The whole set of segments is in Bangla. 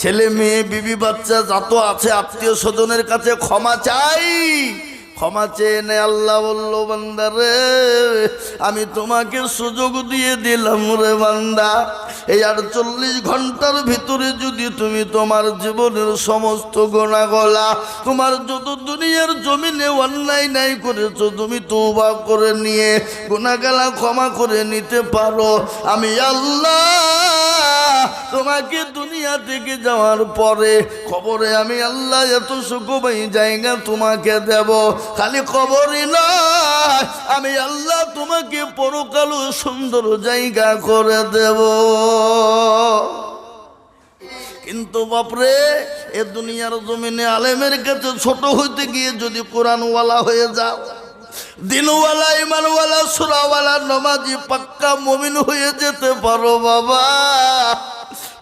ছেলে মেয়ে বিবি বাচ্চা যত আছে আত্মীয় স্বজনের কাছে ক্ষমা চাই। ক্ষমা চেয়ে নে। আল্লাহ বলল, বান্দা রে আমি তোমাকে সুযোগ দিয়ে দিলাম রে বান্দা, এই 48 ঘন্টার ভিতরে যদি তুমি তোমার জীবনের সমস্ত গুনাহগুলা, তোমার যত দুনিয়ার জমিনে অন্যায় নাই করেছো, তুমি তওবা করে নিয়ে গুনাহগুলা ক্ষমা করে নিতে পারো, আমি আল্লাহ তোমাকে দুনিয়া থেকে যাওয়ার পরে কবরে আমি আল্লাহ এত সুখময় জায়গা তোমাকে দেব। খালি কবরই নয়, আমি আল্লাহ তোমাকে পরকালও সুন্দর জায়গা করে দেব। কিন্তু বাপরে এ দুনিয়ার জমিনে আলেমের কাছে ছোট হইতে গিয়ে যদি কোরআনওয়ালা হয়ে যাও, দিনওয়ালা, ইমানওয়ালা, সূরাওয়ালা, নামাজি, পাক্কা মুমিন হয়ে যেতে পারো বাবা,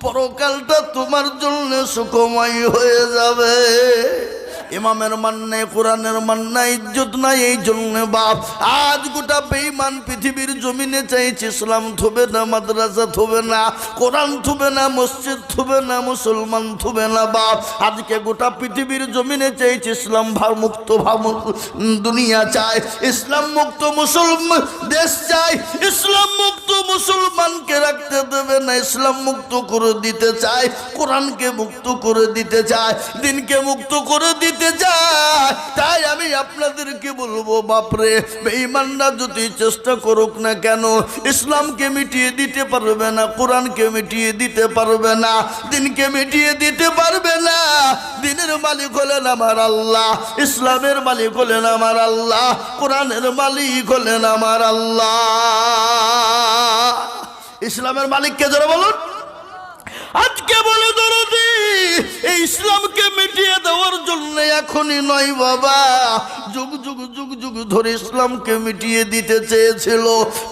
পরকালটা তোমার জন্য সুখময় হয়ে যাবে। ইমামের মান নাই, কোরআনের মান নাই, ইজ্জত নাই, এই জন্য বাপ আজ গোটা বেঈমান পৃথিবীর জমিনে চাইছে ইসলাম থবে না, মাদ্রাসা থবে না, কোরআন থবে না, মসজিদ থবে না, মুসলমান থবে না বাপ। আজকে গোটা পৃথিবীর জমিনে চাইছে ইসলাম মুক্ত দুনিয়া চায়, ইসলাম মুক্ত মুসলমান দেশ চাই, ইসলাম মুক্ত মুসলমানকে রাখতে দেবে না, ইসলাম মুক্ত করে দিতে চায়, কোরআনকে মুক্ত করে দিতে চায়, দিনকে মুক্ত করে দিতে যায়। তাই আমি আপনাদেরকে বলবো বাপরে, বেঈমানরা যদি চেষ্টা করুক না কেন, ইসলামকে মিটিয়ে দিতে পারবে না, কোরআনকে মিটিয়ে দিতে পারবে না, দিনকে মিটিয়ে দিতে পারবে না। দিনের মালিক হলেন আমার আল্লাহ, ইসলামের মালিক হলেন আমার আল্লাহ, কোরআনের মালিক হলেন আমার আল্লাহ। ইসলামের মালিককে যারা বলুন, আজকে বলে দরদি এই ইসলামকে মিটিয়ে দেওয়ার জন্য এখনই নয় বাবা, যুগ যুগ যুগ যুগ ধরে ইসলামকে মিটিয়ে দিতে চেয়েছিল।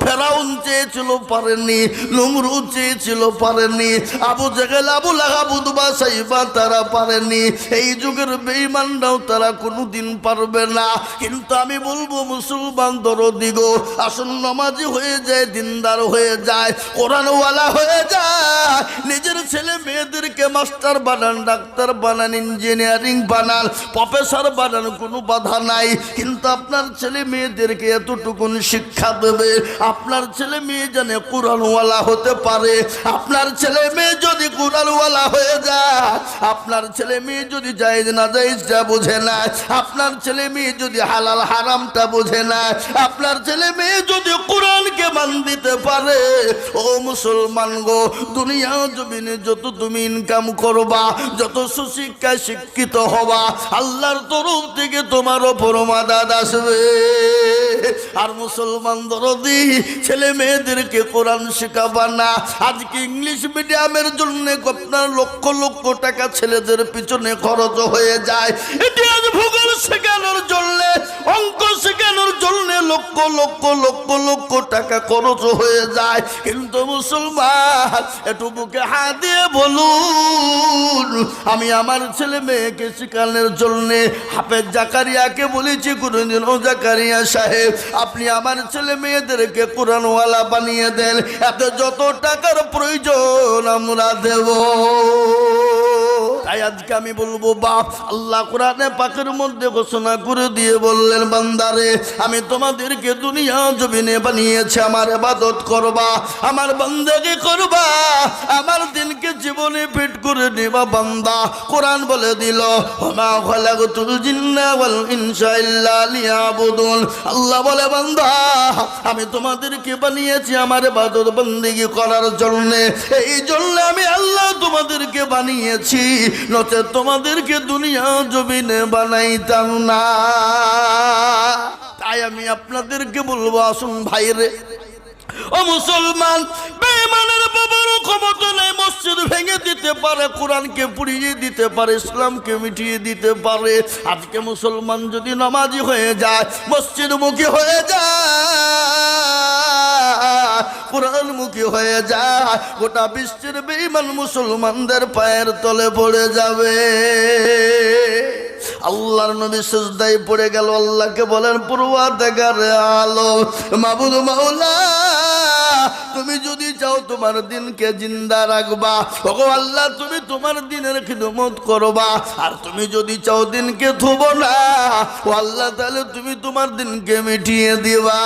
ফেরাউন চেয়েছিল, পারেনি। নমরুদ চেয়েছিল, পারেনি। আবু জেহেল, আবু লাহাব, উতবা, সাইবা তারা পারেনি। এই যুগের বেঈমানরাও তারা কোনোদিন পারবে না। কিন্তু আমি বলবো মুসলমান দরদি গো, আসুন নামাজি হয়ে যায়, দিনদার হয়ে যায়, কোরআনওয়ালা হয়ে যায়, নিজের ছেলে মেয়েদেরকে মাস্টার বানান, ডাক্তার বানান, ইঞ্জিনিয়ারিং বানান, প্রফেসর বানান, কোনো বাধা নাই। কিন্তু আপনার ছেলে মেয়েদেরকে এতটুকুন শিক্ষা দেবে, আপনার ছেলে মেয়ে জানে কোরআনওয়ালা হতে পারে। আপনার ছেলে মেয়ে যদি কোরআনওয়ালা হয়ে যায়, আপনার ছেলে মেয়ে যদি জায়েজ না জায়েজটা বোঝে না, আপনার ছেলে মেয়ে যদি হালাল হারামটা বোঝে না, আপনার ছেলে মেয়ে যদি কোরআনকে মান দিতে পারে, ও মুসলমান গো, দুনিয়া জমিনে যত তুমি ইনকাম করবা, যত সুশিক্ষায় শিক্ষিত হবা, আল্লাহর তরফ থেকে তোমার ওপর মাদাদ আসবে। আর মুসলমান দরদি ছেলে মেয়েদেরকে কোরআন শেখাবা না। আজকে ইংলিশ মিডিয়ামের জন্য আপনার লক্ষ লক্ষ টাকা ছেলেদের পিছনে খরচ হয়ে যায়। ইতিহাস ভূগোল শেখানোর জন্য, অঙ্ক শেখানোর জন্য লক্ষ লক্ষ লক্ষ লক্ষ টাকা খরচ হয়ে যায়। কিন্তু মুসলমান একটু বুকে হাত দিয়ে বলুন, আমি আমার ছেলে মেয়েকে শেখানোর জন্য হাফেজ জাকারিয়াকে বলেছি, কোনদিন ও জাকারিয়া সাহেব আপনি আমার ছেলে মেয়েদেরকে কোরআনওয়ালা বানিয়ে দেন, এত যত টাকার প্রয়োজন আমরা দেব। তাই আজকে আমি বলবো বাপ, আল্লাহ কোরআনে পাকের মধ্যে ঘোষণা করে দিয়ে বললেন, বান্দারে আমি তোমাদেরকে দুনিয়া জমিনে বানিয়েছি আমার ইবাদত করবা, আমার বন্দেগী করবা, আমার দিনকে জীবনে ফিট করে নেবা বান্দা। কোরআন বলে দিল, ওমা খালাকতুল জিন্না ওয়াল ইনসা ইল্লা লিয়াবুদুন। আল্লাহ বলে, বান্দা আমি তোমাদেরকে বানিয়েছি আমার ইবাদত বন্দেগী করার জন্য, এই জন্য আমি আল্লাহ তোমাদেরকে বানিয়েছি, নচেত তোমাদেরকে দুনিয়া জমিনে বানাইতাম না। তাই আমি আপনাদেরকে বলবো, আসুন ভাইরে ও মুসলমান, বেঈমানের বাবার ক্ষমতা নেই, মসজিদ ভেঙে দিতে পারে, কোরআনকে পুড়িয়ে দিতে পারে, ইসলামকে মিটিয়ে দিতে পারে। আজকে মুসলমান যদি নামাজি হয়ে যায়, মসজিদমুখী হয়ে যায়, কোরআনমুখী হয়ে যায়, গোটা বিশ্বের বেঈমান মুসলমানদের পায়ের তলে পড়ে যাবে। আল্লাহর নবী সিজদায় পড়ে গেল, আল্লাহকে বলেন, পরওয়ারদিগার আলম, মাবুদ মাওলা তুমি যদি চাও তোমার দিনকে জিন্দা রাখবা, ওগো আল্লাহ তুমি তোমার দিনের খিদমত করবা। আর তুমি যদি চাও দিনকে থুব না, ও আল্লাহ তাহলে তুমি তোমার দিনকে মিটিয়ে দিবা।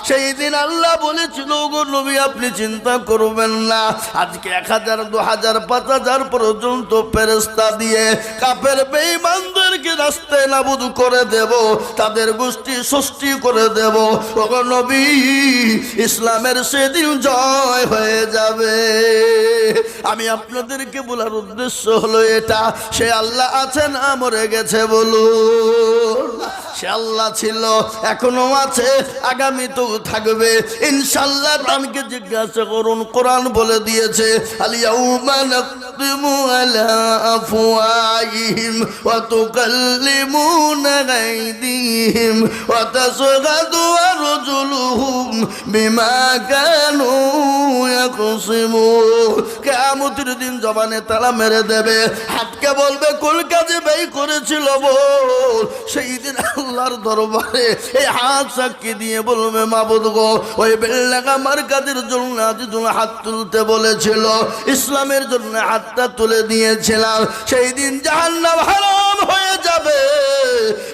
সেই দিন আল্লাহ বলেছিল, ওগো নবী আপনি চিন্তা করবেন না, আজকে 1000 2000 5000 পর্যন্ত ফেরেশতা দিয়ে কাফের বেঈমানদেরকে রাস্তায় নাবুদ করে দেব, তাদের গোষ্ঠী সৃষ্টি করে দেব। ওগো নবী ইসলামের সেদিন জয় হয়ে যাবে। আমি আপনাদেরকে বলার উদ্দেশ্য হলো এটা, সে আল্লাহ আছেন না মরে গেছে বলুন? সে আল্লাহ ছিল, এখনো আছে, আগামীতেও থাকবে ইনশাআল্লাহ। আমাকে জিজ্ঞাসা করুন, কোরআন বলে দিয়েছে আল-ইয়াউমা নাখতিমু আলা আফওয়াহিহিম ওয়া তুকাল্লিমুনা আইদিহিম ওয়া তাশহাদু আরজুলুহুম বিমা কানু ইয়াকসিমুন। কিয়ামতের দিন জবানে তালা মেরে দেবে, হাতকে বলবে কোন কাজে ব্যয় করেছিল বল। সেই দিন আল্লাহর দরবারে এই হাত সাক্ষী দিয়ে বলবে মাবুদ গো, ওই বেল্লাগা মার্কাদের জন্য আজিজুল হাত তুলতে বলেছিল, ইসলামের জন্য হাতটা তুলে দিয়েছিলাম। সেই দিন জাহান্নাম হারাম হয়ে যাবে,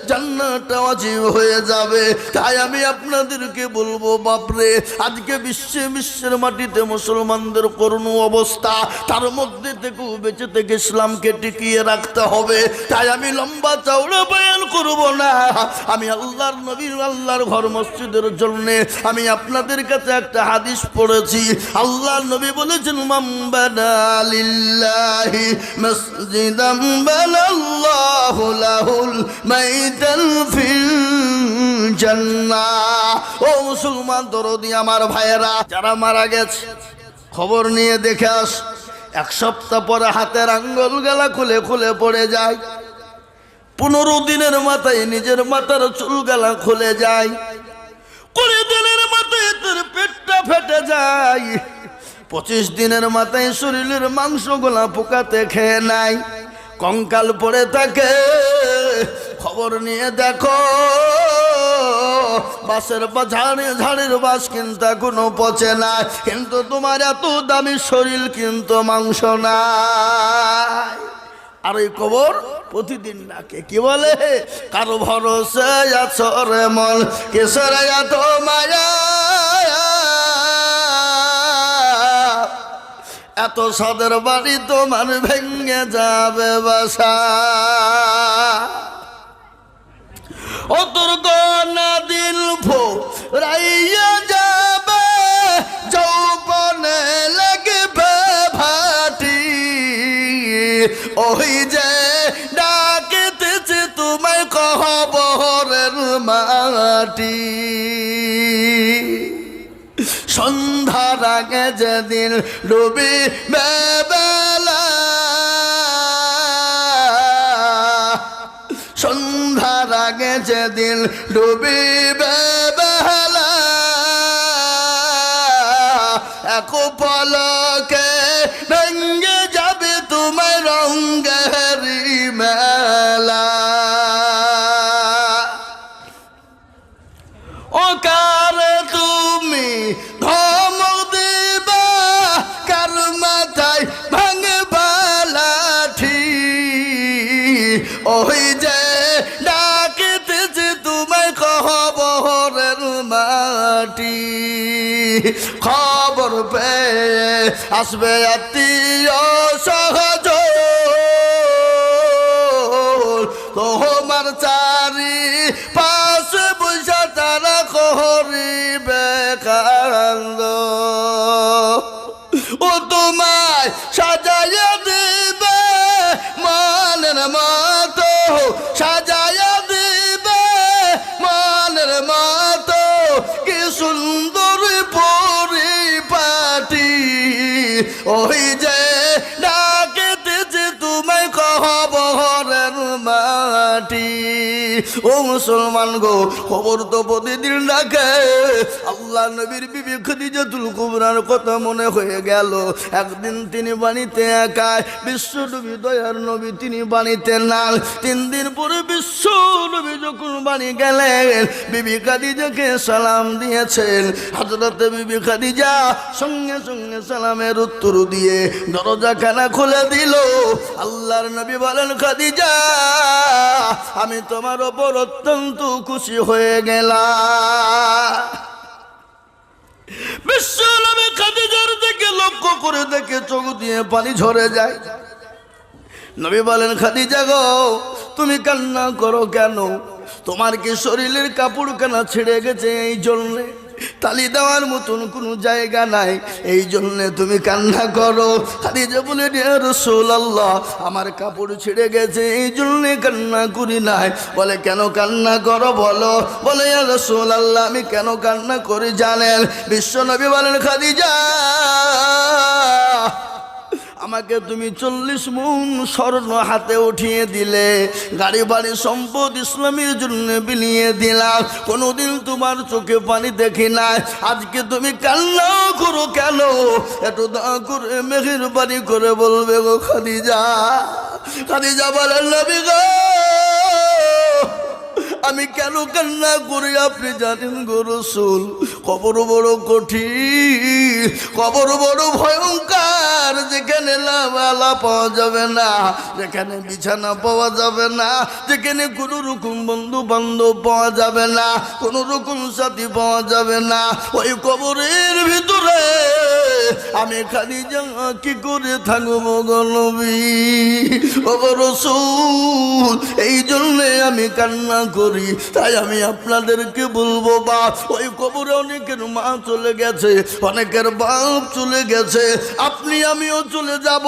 জান্নাত ওয়াজিব হয়ে যাবে। তাই আমি আপনাদেরকে বলবো বাপরে, আজকে বিশ্বের মাটিতে মুসলমানদের করুণ অবস্থা, তার মধ্যে থেকেও বেঁচে থেকে ইসলামকে টিকিয়ে রাখতে হবে। তাই আমি লম্বা চওড়া বয়ান করব না, আমি আল্লাহর নবীর আল্লাহর ঘর মসজিদের জন্য আমি আপনাদের কাছে একটা হাদিস পড়েছি। আল্লাহর নবী বলেছেন, মান বানা লিল্লাহি মসজিদাম বানাল্লাহু লাহুল মাইতাল ফিল জান্নাহ। ও মুসলমান দরদি আমার ভাইয়েরা, যারা মারা গেছে খবর নিয়ে দেখে আস। 1 সপ্তাহ পরে হাতের আঙ্গুল গলা খুলে খুলে পড়ে যায়। 15 দিনের মাথায় নিজের মাথার চুল গলা খুলে যায়। 20 দিনের মাথায় তোর পেটটা ফেটে যায়। 25 দিনের মাথায় শরীরের মাংসগুলা পোকাতে খেয়ে নেয়, কঙ্কাল পড়ে থাকে। খবর নিয়ে দেখো, বাসের ঝাড়ের বাস কিন্তু এখনো পচে না, কিন্তু তোমার এত দামি শরীর কিন্তু মাংস নাই। আর এই কবর প্রতিদিন ডাকে, কি বলে? কারো ভরসা আছো রে মন, কিসের এত মায়া, এত সাদের বাড়ি তোমার ভেঙে যাবে বাসা। ও তোর গনা দিল ফুরাইয়া যাবে, যৌবনে লাগবে ভাটি, ওই যে ডাকিতেছে তোমায় কবরের মাটি। সন্ধ্যার আগে যেদিন ডুবিবে বেলা, সন্ধ্যার আগে যেদিন ডুবিবে বেলা, এক পলকে ভেঙে যাবে তোমার রঙের মেলা। ও কারে তুমি ধমক দিবা, কার মাথায় ভাঙবা লাঠি, ওই যে ডাকিতেছে তোমায় কবরের মাটি। খবর পেয়ে আসবে আত্মীয় সহজন, তোমার চারি পাশে বসে তারা করিবে কান্দ। ও তোমায় সাজাইয়া দিবে মনের মতো, সাজাইয়া দিবে মনের মতো, কি সুন্দর পরিপাটি, ওই যে ডাকিতেছে তোমায় কবরের মাটি। ও মুসলমান গো, খবর তো প্রতিদিন রাখে। আল্লাহ নবীর বিবি খাদিজাতুল কুবরার কথা মনে হয়ে গেল। একদিন তিনি বাড়িতে একাই, বিশ্ব নবী দয়ার নবী তিনি বাড়িতে নাই। 3 দিন পরে বিশ্ব নবী যখন বাড়ি গেলেন, বিবি খাদিজাকে সালাম দিয়েছেন। হযরতে বিবি খাদিজা সঙ্গে সঙ্গে সালামের উত্তর দিয়ে দরজাখানা খুলে দিল। আল্লাহর নবী বলেন, খাদিজা আমি তোমার ওপর অত্যন্ত খুশি হয়ে গেলাম। বিশ্ব নবী খাদিজার দিকে লক্ষ্য করে দেখে চোখ দিয়ে পানি ঝরে যায়। নবী বলেন, খাদিজা গো তুমি কান্না করো কেন? তোমার কি শরীরের কাপড় কানা ছিঁড়ে গেছে এই জন্যে? তালি দেওয়ার মতন কোনো জায়গা নাই এই জন্যে তুমি কান্না করো? খাদিজা বলে, ইয়া রাসূলুল্লাহ আমার কাপড় ছিঁড়ে গেছে এই জন্যে কান্না করি নাই। বলে, কেন কান্না করো বলো? বলে, ইয়া রাসূলুল্লাহ আমি কেন কান্না করি জানেন? বিশ্ব নবী বলেন, খাদিজা আমাকে তুমি 40 মণ স্বর্ণ হাতে উঠিয়ে দিলে, গাড়ি বাড়ি সম্পদ ইসলামের জন্য বিলিয়ে দিলাম, কোনোদিন তোমার চোখে পানি দেখি নাই, আজকে তুমি কান্না করো কেন? একটু দয়া করে মেহেরবানি করে বলবে গো খাদিজা। খাদিজা বলেন, নবী গো আমি কেন কান্না করি আপনি জানেন গো রাসূল? কবর বড় কঠিন, কবর বড় ভয়ঙ্কর, যেখানে লামালা পাওয়া যাবে না, যেখানে বিছানা পাওয়া যাবে না, যেখানে কোনো রকম বন্ধু বান্ধব পাওয়া যাবে না, কোনো রকম সাথী পাওয়া যাবে না, ওই কবরের ভিতরে আমি খাদিজা কি করে থাকবো গো নবী? ও গো রাসূল এই জন্যে আমি কান্না করি। তাই আমি আপনাদেরকে বলবো, বাপ ওই কবরে অনেকের মা চলে গেছে, অনেকের বাপ চলে গেছে, আপনি আমিও চলে যাব।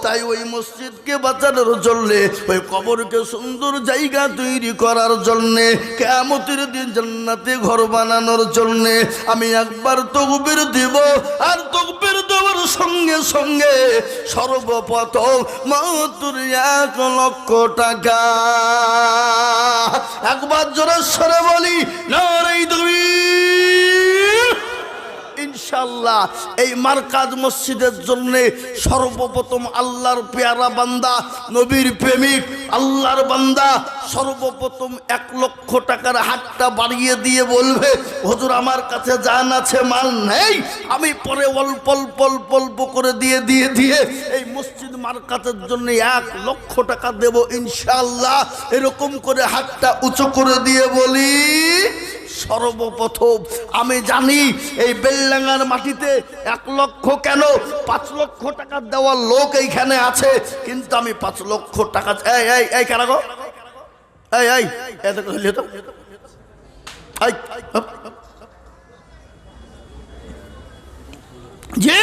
তাই ওই মসজিদকে বাঁচানোর জন্যে, ওই কবরকে সুন্দর জায়গা তৈরি করার জন্যে, কিয়ামতের দিন জান্নাতে ঘর বানানোর জন্যে আমি একবার তাকবীর দিব। আর তাকবীর দেওয়ার সঙ্গে সঙ্গে সর্বপ্রথম মাত্র 1 লক্ষ টাকা, একবার জোরে সরে বলি নারে তাকবীর। ইনশাআল্লাহ এই মারকাজ মসজিদের জন্য সর্বপ্রথম আল্লাহর পেয়ারা বান্দা, নবীর প্রেমিক আল্লাহর বান্দা সর্বপ্রথম 1 লক্ষ টাকার হাতটা বাড়িয়ে দিয়ে বলবে, হুজুর আমার কাছে জান আছে মাল নেই, আমি পরে অল্প অল্প অল্প অল্প করে দিয়ে দিয়ে দিয়ে এই মসজিদ মারকাজের জন্য 1 লক্ষ টাকা দেব ইনশাআল্লাহ। এরকম করে হাতটা উঁচু করে দিয়ে বলি, সর্বপ্রথম আমি জানি এই বেলডাঙ্গার মাটিতে 1 লক্ষ কেন 5 লক্ষ টাকা দেওয়ার লোক এইখানে আছে, কিন্তু আমি 5 লক্ষ টাকা এই কেন গো এই এত কইলে তো জি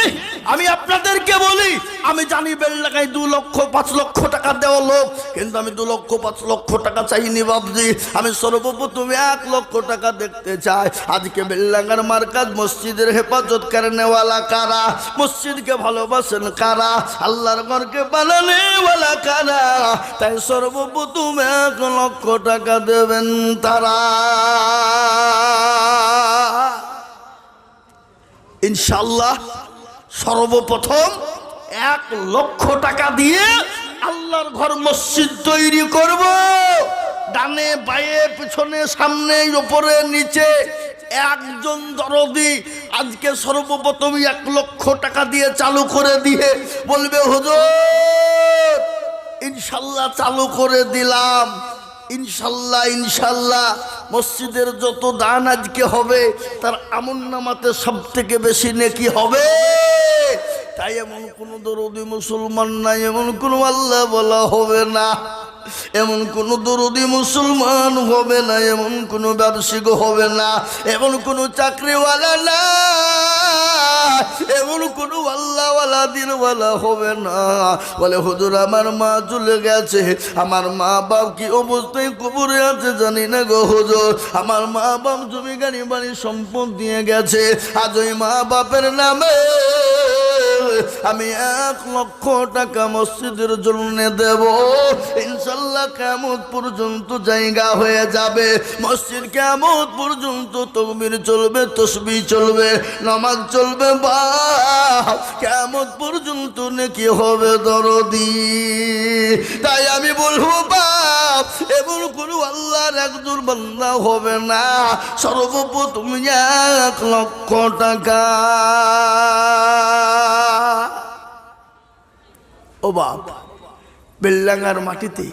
আমি আপনাদেরকে বলি, আমি জানি বেলডাঙ্গায় 2 লক্ষ 5 লক্ষ টাকা দেওয়া লোক, কিন্তু আমি 2 লক্ষ 5 লক্ষ টাকা চাইনি বাবজি। আমি সর্বপ্রথম 1 লক্ষ টাকা দেখতে চাই। আজকে বেলডাঙ্গার মারকাজ মসজিদের হেফাজত করেনেওয়ালা কারা? মসজিদকে ভালোবাসেন কারা? আল্লাহর ঘরকে বানানেওয়ালা কারা? তাই সর্বপ্রথম 1 লক্ষ টাকা দেবেন তারা ইনশাআল্লাহ। সর্বপ্রথম 1 লক্ষ টাকা দিয়ে আল্লাহর ঘর মসজিদ তৈরি করব। ডানে বায়ে পিছনে সামনে উপরে নিচে একজন দরদি আজকে সর্বপ্রথম 1 লক্ষ টাকা দিয়ে চালু করে দিয়ে বলবে, হুজুর ইনশাআল্লাহ চালু করে দিলাম। ইনশাআল্লাহ ইনশাআল্লাহ মসজিদের যত দান আজকে হবে তার আমলনামাতে সবথেকে বেশি নেকি হবে। তাই এমন কোন দরদি মুসলমান নাই, এমন কোন আল্লাহ বলা হবে না, এমন কোন দরদি মুসলমান হবে না, এমন কোন ব্যবসায়িক হবে না, এমন কোন চাকরিওয়ালা না, এমন কোন আল্লাহওয়ালা দিনওয়ালা হবে না বলে, হুজুর আমার মা চলে গেছে, আমার মা বাপ কি অবস্থায় কবরে আছে জানি না গো হুজুর, আমার মা বাপ জমি গাড়ি বাড়ি সম্পদ দিয়ে গেছে, আজ ওই মা বাপের নামে আমি 1 লক্ষ টাকা মসজিদের জন্য দেব, ইনশাল্লাহ কিয়ামত পর্যন্ত জায়গা হয়ে যাবে। মসজিদ কিয়ামত পর্যন্ত তাকবীর চলবে, তাসবিহ চলবে, নামাজ চলবে, বাপ কিয়ামত পর্যন্ত নেকি হবে দরদি। তাই আমি বলবো বাপ, এমন কোন আল্লাহর একজন বান্দা হবে না সর্বপ্রথম 1 লক্ষ টাকা। ও বাপ, বেলডাঙ্গার মাটিতে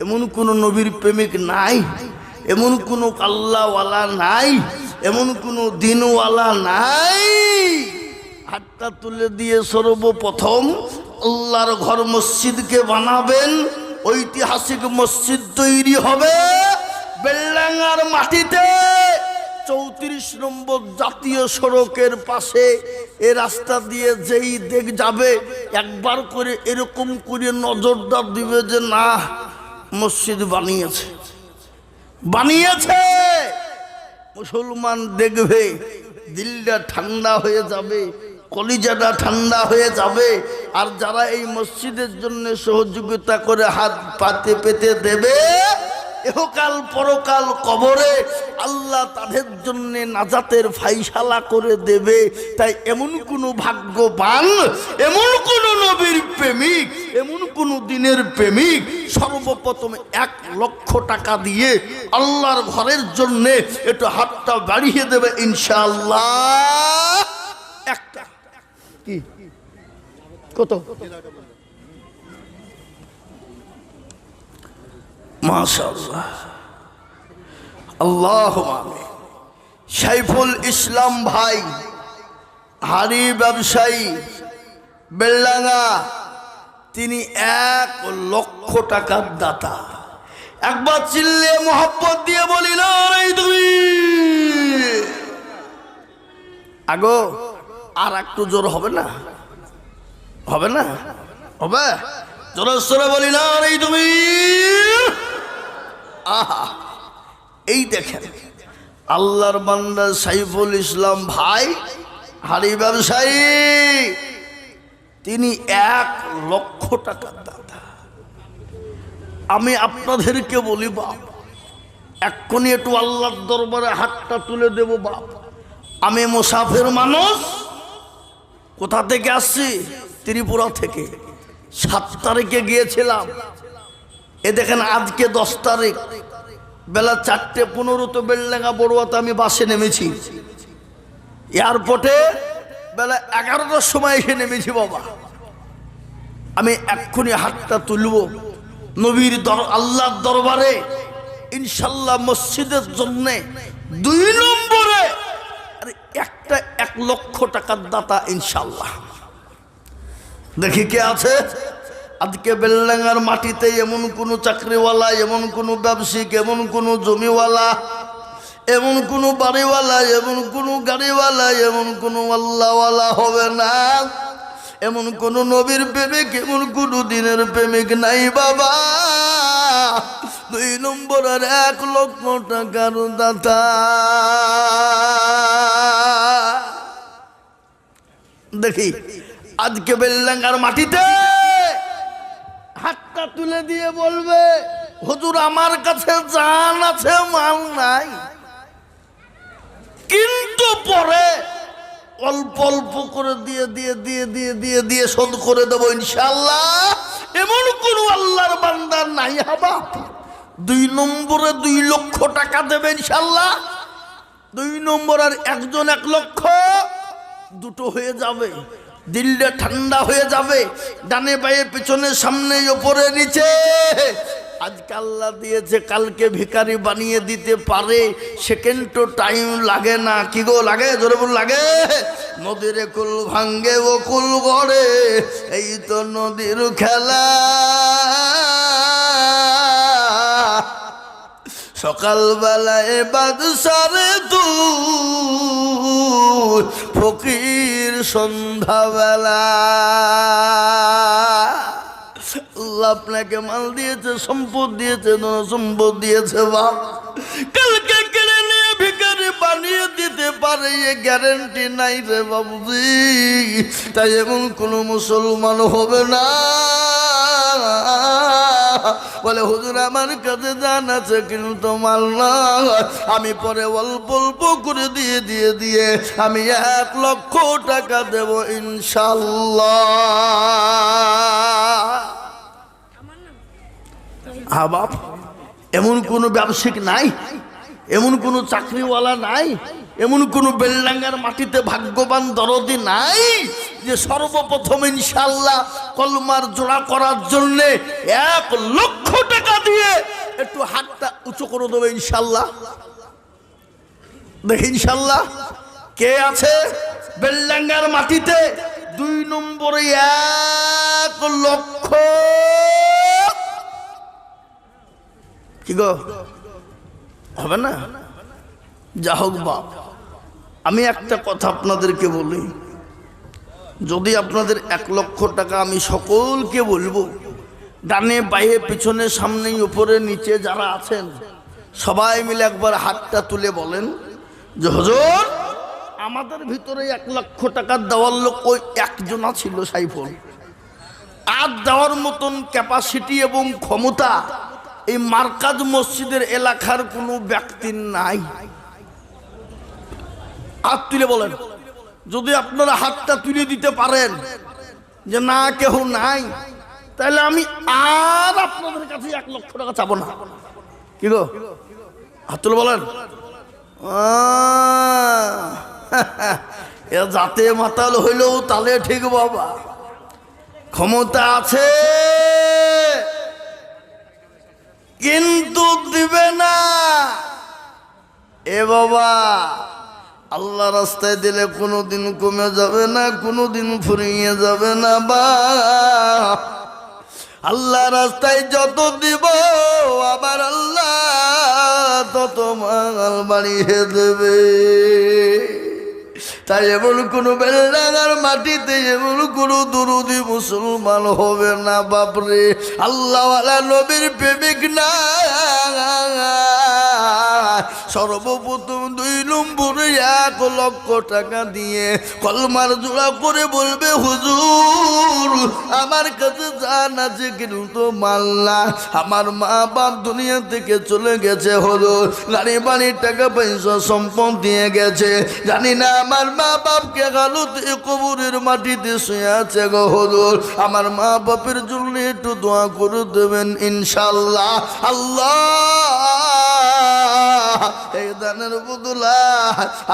এমন কোন নবীর প্রেমিক নাই, এমন কোন আল্লাহওয়ালা নাই, এমন কোন দিনওয়ালা নাই। হাতটা তুলে দিয়ে সর্বপ্রথম আল্লাহর ঘর মসজিদকে বানাবেন, ঐতিহাসিক মসজিদ তৈরি হবে বেলডাঙ্গার মাটিতে। 34 নম্বর জাতীয় সড়কের পাশে এ রাস্তা দিয়ে যেই দেখ যাবে একবার করে এরকম করে নজরটা দিবে যে না মসজিদ বানিয়েছে, বানিয়েছে। মুসলমান দেখবে, দিলটা ঠান্ডা হয়ে যাবে, কলিজাটা ঠান্ডা হয়ে যাবে। আর যারা এই মসজিদের জন্য সহযোগিতা করে হাত পাতে পেতে দেবে, ইহকাল পরকাল কবরে আল্লাহ তাদের জন্য নাজাতের ফাইসালা করে দেবে। তাই এমন কোন ভাগ্যবান, এমন কোন নবীর প্রেমিক, এমন কোন দিনের প্রেমিক সর্বপ্রথম 1 লক্ষ টাকা দিয়ে আল্লাহর ঘরের জন্য একটু হাতটা বাড়িয়ে দেবে ইনশাআল্লাহ। একটা কি কত? মাশাআল্লাহ, আল্লাহুম্মা আমিন। সাইফুল ইসলাম ভাই, হাড়ি ব্যবসায়ী, বেলডাঙ্গা, তিনি 1 লক্ষ টাকার দাতা। একবার চিল্লে মোহাব্বত দিয়ে বলি না রে তুমি আগো। আর একটু জোর হবে না? হবে না? হবে? জোরে সোরে বলি না রে তুমি। আহা, এই দেখেন আল্লাহর বান্দা সাইফুল ইসলাম ভাই, হাড়ি ব্যবসায়ী, তিনি 1 লক্ষ টাকার দাতা। আমি আপনাদেরকে বলি বাপ, এক্ষুনি একটু আল্লাহর দরবারে হাতটা তুলে দেব বাপ। আমি মুসাফির মানুষ, কোথা থেকে আসছি? ত্রিপুরা থেকে। 7 তারিখে গিয়েছিলাম। এ দেখেন আজকে 10 তারিখ, বেলা 4:15 তো বেলডাঙ্গা বড়ুয়াতে আমি বাসে নেমেছি। এয়ারপোর্টে বেলা 11টার সময় এসে নেমেছি বাবা। আমি এক্ষুনি হাতটা তুলব নবীর আল্লাহর দরবারে, ইনশাল্লাহ মসজিদের জন্য 2 নম্বরে একটা 1 লক্ষ টাকার দাতা ইনশাল্লাহ। দেখি কে আছে আজকে বেলডাঙ্গার মাটিতে। এমন কোন চাকরিওয়ালা, এমন কোন ব্যবসায়িক, এমন কোন জমিওয়ালা, এমন কোন বাড়িওয়ালা, এমন কোন গাড়িওয়ালা, এমন কোন আল্লাহওয়ালা হবে না, এমন কোন নবীর প্রেমিক, এমন কোন দিনের প্রেমিক নাই বাবা। 2 নম্বরের 1 লক্ষ টাকার দাতা। দেখি আজকে বেলডাঙ্গার মাটিতে হাতটা তুলে দিয়ে বলবে হুজুর আমার কাছে জান আছে, মাল নাই, কিন্তু পরে অল্প অল্প করে দিয়ে দিয়ে দিয়ে দিয়ে দিয়ে দিয়ে শোধ করে দেবো ইনশাআল্লাহ। এমন কোন আল্লাহর বান্দা নাই হাবা 2 নম্বরে 2 লক্ষ টাকা দেবে ইনশাআল্লাহ। 2 নম্বর আর একজন 1 লক্ষ, দুটো হয়ে যাবে, দিলটা ঠান্ডা হয়ে যাবে। ডানে বায়ে পিছনে সামনে উপরে নিচে। আজকে আল্লাহ দিয়েছে, কালকে ভিখারি বানিয়ে দিতে পারে, সেকেন্ড তো টাইম লাগে না। কি গো লাগে? জোরে বল লাগে। নদীর কুল ভাঙ্গে ও কুল গড়ে, এই তো নদীর খেলা। সকালবেলায় বাদশারে তুই, ফকির সন্ধ্যাবেলা। আল্লাহ আপনাকে মাল দিয়েছে, সম্পদ দিয়েছে, সম্পদ দিয়েছে বাপ। কালকে কেড়ে নিয়ে ভিখারি বানিয়ে দিতে দিতে পারে এ গ্যারান্টি নাই রে বাবুজি। তাই এমন কোনো মুসলমান হবে না বলে হুজুর আমার কাছে জান আছে কিন্তু মাল না, আমি পরে অল্প অল্প করে দিয়ে আমি 1 লক্ষ টাকা দেব ইনশাল্লাহ। বাপ, এমন কোনো ব্যবসায়িক নাই, এমন কোনো চাকরিওয়ালা নাই, এমন কোনো বেলডাঙ্গার মাটিতে ভাগ্যবান দরদি নাই যে সর্বপ্রথম ইনশাল্লাহ কলমার জোড়া করার জন্য 1 লক্ষ টাকা দিয়ে একটু হাতটা উঁচু করে দেবে ইনশাল্লাহ। দেখি ইনশাল্লাহ কে আছে বেলডাঙ্গার মাটিতে 2 নম্বরে 1 লক্ষ। কি গো হবে না? যা হোক বাপ, আমি একটা কথা আপনাদেরকে বলি, যদি আপনাদের 1 লক্ষ টাকা আমি সকলকে বলবো, ডানে বাইরে পিছনে সামনে উপরে নিচে যারা আছেন সবাই মিলে একবার হাতটা তুলে বলেন যে হুজুর আমাদের ভিতরে 1 লক্ষ টাকা দেওয়ার লোক ওই একজনা ছিল সাইফুল। আর দেওয়ার মতন ক্যাপাসিটি এবং ক্ষমতা এই মার্কাজ মসজিদের এলাকার কোনো ব্যক্তির নাই। হাত তুলে বলেন যদি আপনারা হাতটা তুলে দিতে পারেন যে না কেউ নাই, তাহলে আমি আর আপনাদের কাছে 1 লক্ষ টাকা চাবো না। কি গো হাত তুলে বলেন। এ যাতে মাতাল হইলেও তাহলে ঠিক বাবা, ক্ষমতা আছে কিন্তু দিবে না। এ বাবা আল্লাহ রাস্তায় দিলে কোনোদিন কমে যাবে না, কোনোদিন ফুরিয়ে যাবে না। বা আল্লাহ রাস্তায় যত দিব আবার আল্লাহ তত মাল বাড়িয়ে দেবে। তাই এমন কোনো বেলডাঙ্গার মাটিতে এমন কোনো দুরুদি মুসলমান হবে না বাপরে, আল্লাহওয়ালা নবীর প্রেমিক না। সর্বপ্রথম 2 নম্বরে 1 লক্ষ টাকা দিয়ে কলমার জোড়া করে বলবে হুজুর আমার কাছে জান আছে কিন্তু মাল না, আমার মা বাপ দুনিয়া থেকে চলে গেছে, হলো গাড়ি বাড়ি টাকা পয়সা সম্পদ দিয়ে গেছে, জানি না আমার মা বাপকে গালুতে কবরের মাটিতে শুয়ে আছে গো হুজুর, আমার মা বাপের জন্য একটু দোয়া করে দেবেন ইনশাল্লাহ। আল্লাহ এই দানের বদলা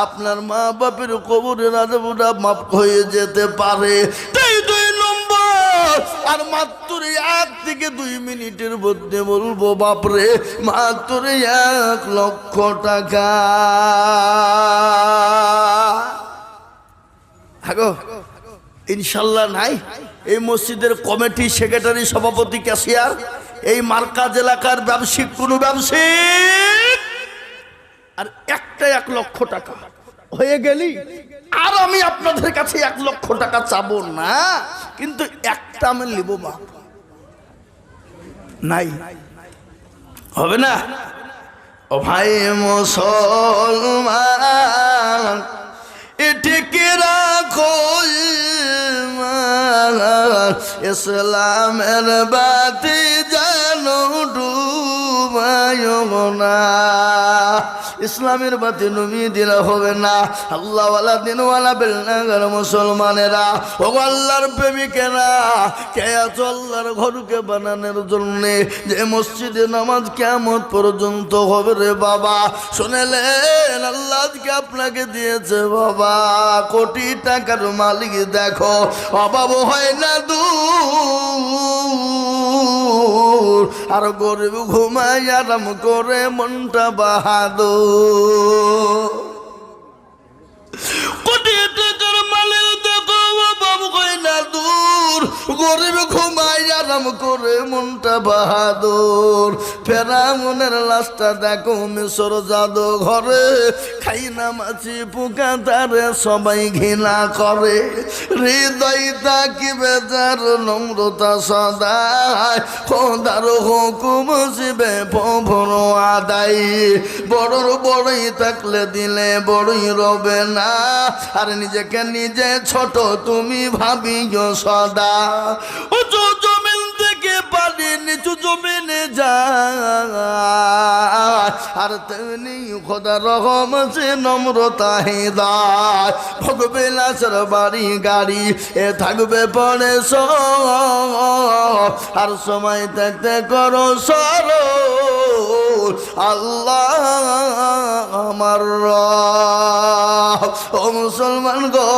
আপনার মা বাপের কবরের আযাবটা মাফ হয়ে যেতে পারে। তাই 2 নম্বর আর মাত্র 1 থেকে 2 মিনিটের মধ্যে বলবো বাপরে মাত্র 1 লক্ষ টাকা। আগো ইনশাল্লাহ নাই এই মসজিদের কমিটি সেক্রেটারি সভাপতি ক্যাশিয়ার এই মার্কাজ এলাকার ব্যবসায়িক কোনো ব্যবসায়িক আর একটা 1 লক্ষ টাকা হয়ে গেলি আর আমি আপনাদের কাছে 1 লক্ষ টাকা চাবো না, কিন্তু একটা আমি নিব বাপ। নাই হবে না? ও ভাই মুসলমান এটিকে রাখো ইসলামের বাতি জানো ডুবায়ো না, ইসলামের বাতি নুমিয়ে দিলে হবে না। আল্লাহওয়ালা দিনওয়ালা বেলডাঙ্গার মুসলমানেরা ও আল্লাহর প্রেমিকেরা কে আছো আল্লাহর ঘরকে বানানোর জন্য যে মসজিদে নামাজ কিয়ামত পর্যন্ত হবে রে বাবা, শুনেলেন আল্লাহ আজকে আপনাকে দিয়েছে বাবা কোটি টাকার মালিক, দেখো অভাব হয় না দূর আর গরিব ঘুমাই আরাম করে মনটা বাহাদুর। কোটি টাকার মালিক দেখো অভাব হয় না দূর, গরিব ঘুমাই আর আরাম করে মনটা বাহাদুর। ফেরাউনের লাশটা দেখো মিশর জাদু ঘরে, খাই না মাছি পোকা তারে সবাই ঘৃণা করে। হৃদয় তাকিবে যার নম্রতা সদায়, খোদার হুকুম শিবে প্রভুর আদায়। বড়র বড়ই থাকলে দিলে বড়ই রবে না, আর নিজেকে নিজে ছোট তুমি ভাবিও সদা। উঁচু জমিন থেকে পানি নিচু জমিনে যায়, আর তেমনি খোদা রহম সে নম্রতা হৃদয়। ভোগবে লাশের বাড়ি গাড়ি এ থাকবে পরে সব, আর সময় থাকতে করো সরো আল্লাহ আমার রব। ও মুসলমান গো,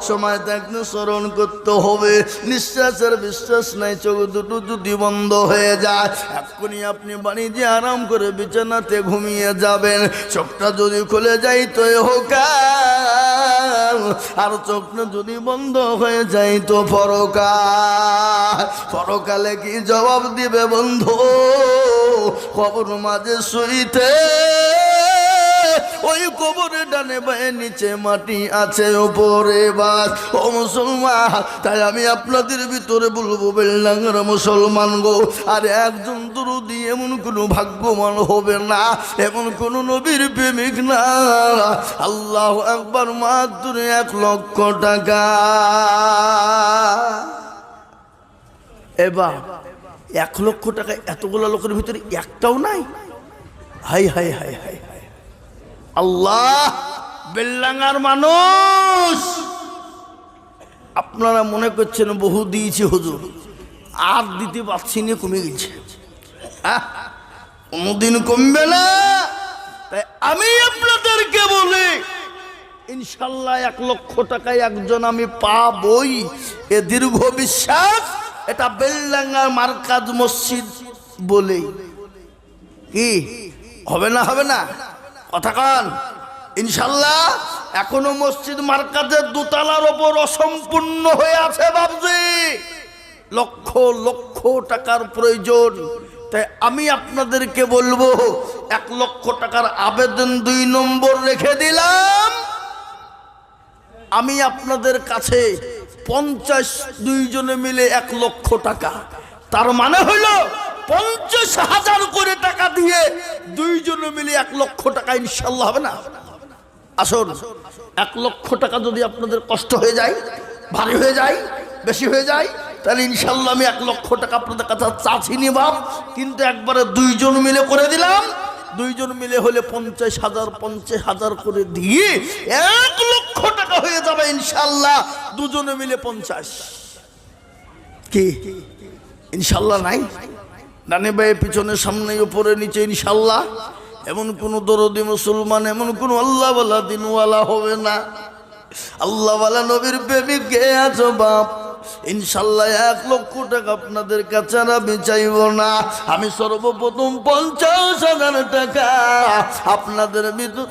সময় থাকতে স্মরণ করতে হবে। নিঃশ্বাসের বিশ্বাস নাই, চোখ দুটো যদি বন্ধ হয়ে যায় এক্ষুনি আপনি বাড়ি যে আরাম করে বিছানাতে ঘুমিয়ে যাবেন। চোখটা যদি খুলে যায় তো হোকাল, আর চোখটা যদি বন্ধ হয়ে যায় তো পরকাল। পরকালে কি জবাব দিবে বন্ধু? কবর মাঝে শুইতে ওই কবরে ডানে বায়ে নিচে মাটি আছে ওপরে বাস। ও মুসলমান, তাই আমি আপনাদের ভিতরে বলবো বেল্লাঙ্গার মুসলমান গো, আর একজন দরদি এমন কোনো ভাগ্যবান হবে না, এমন কোন নবীর প্রেমিক না। আল্লাহ একবার মাত্র 1 লক্ষ টাকা। এবার 1 লক্ষ টাকা এতগুলো লোকের ভিতরে একটাও নাই। হাই হাই হাই হাই হাই আল্লাহ, বেল্লাঙ্গার মানুষ আপনারা মনে করছেন বহু দিয়েছি হুজুর, আর দিতে পারছি না, কমে গেছে। কোনদিন কমবে না। তাই আমি আপনাদেরকে বলি ইনশাল্লাহ 1 লক্ষ টাকায় একজন আমি পাবই, এ দীর্ঘ বিশ্বাস। এটা বেল্লাঙ্গার মার্কাজ মসজিদ বলে কি হবে না? হবে না? কথা কন ইনশাল্লাহ। এখনো মসজিদ মার্কাজের দোতলার ওপর অসম্পূর্ণ হয়ে আছে বাবজি, লক্ষ লক্ষ টাকার প্রয়োজন। তাই আমি আপনাদেরকে বলবো 1 লক্ষ টাকার আবেদন 2 নম্বর রেখে দিলাম। আমি আপনাদের কাছে 52 জনে মিলে 1 লক্ষ টাকা, তার মানে হলো 50,000 করে টাকা দিয়ে 2 জনে মিলে 1 লক্ষ টাকা ইনশাল্লাহ হবে না? আসুন, 1 লক্ষ টাকা যদি আপনাদের কষ্ট হয়ে যায়, ভারী হয়ে যায়, বেশি হয়ে যায়, তাহলে ইনশাল্লাহ আমি 1 লক্ষ টাকা আপনাদের কাছে চাচ্ছি নি বাপ, কিন্তু একবারে 2 জন মিলে করে দিলাম। 2 জন মিলে হলে 50,000 করে দিয়ে 1 লক্ষ টাকা হয়ে যাবে ইনশাল্লাহ। 2 জনে মিলে 50 কি ইনশাল্লাহ নাই? ডানে বায়ে পিছনে সামনে উপরে নিচে ইনশাল্লাহ। এমন কোন দরদি মুসলমান, এমন কোন আল্লাহওয়ালা দিনওয়ালা হবে না। আল্লাহওয়ালা নবীর প্রেমিক কে আছো বাপ? ইনশাল্লাহ 1 লক্ষ টাকা আপনাদের কাছে আর আমি চাইব না। আমি সর্বপ্রথম 50,000 টাকা আপনাদের ভিতর।